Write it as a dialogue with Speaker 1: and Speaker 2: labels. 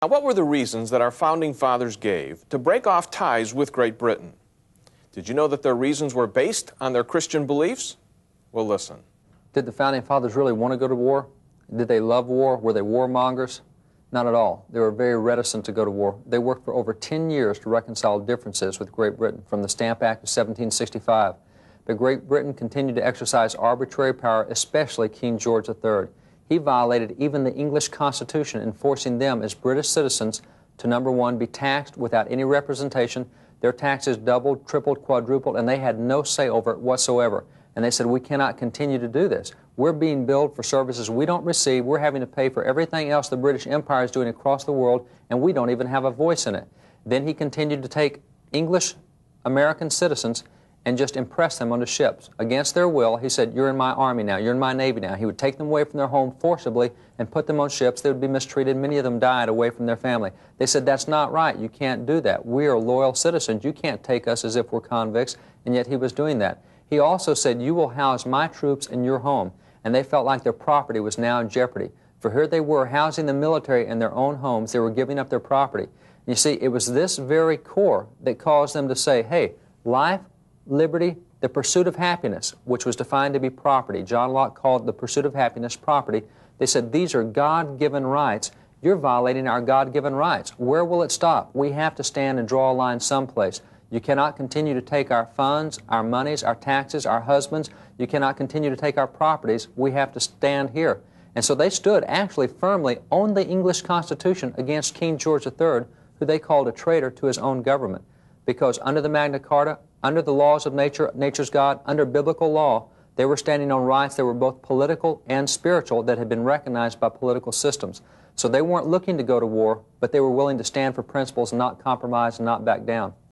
Speaker 1: Now, what were the reasons that our founding fathers gave to break off ties with Great Britain? Did you know that their reasons were based on their Christian beliefs? Well, listen.
Speaker 2: Did the founding fathers really want to go to war? Did they love war? Were they warmongers? Not at all. They were very reticent to go to war. They worked for over 10 years to reconcile differences with Great Britain from the Stamp Act of 1765. But Great Britain continued to exercise arbitrary power, especially King George III. He violated even the English Constitution, enforcing them as British citizens to, number one, be taxed without any representation. Their taxes doubled, tripled, quadrupled, and they had no say over it whatsoever. And they said, we cannot continue to do this. We're being billed for services we don't receive. We're having to pay for everything else the British Empire is doing across the world, and we don't even have a voice in it. Then he continued to take English American citizens and just impress them onto ships. Against their will, he said, you're in my army now, you're in my navy now. He would take them away from their home forcibly and put them on ships. They would be mistreated. Many of them died away from their family. They said, that's not right. You can't do that. We are loyal citizens. You can't take us as if we're convicts. And yet he was doing that. He also said, you will house my troops in your home. And they felt like their property was now in jeopardy. For here they were housing the military in their own homes. They were giving up their property. You see, it was this very core that caused them to say, hey, life, liberty, the pursuit of happiness, which was defined to be property. John Locke called the pursuit of happiness property. They said, these are God-given rights. You're violating our God-given rights. Where will it stop? We have to stand and draw a line someplace. You cannot continue to take our funds, our monies, our taxes, our husbands. You cannot continue to take our properties. We have to stand here. And so they stood actually firmly on the English Constitution against King George III, who they called a traitor to his own government. Because under the Magna Carta, under the laws of nature, nature's God, under biblical law, they were standing on rights that were both political and spiritual that had been recognized by political systems. So they weren't looking to go to war, but they were willing to stand for principles and not compromise and not back down.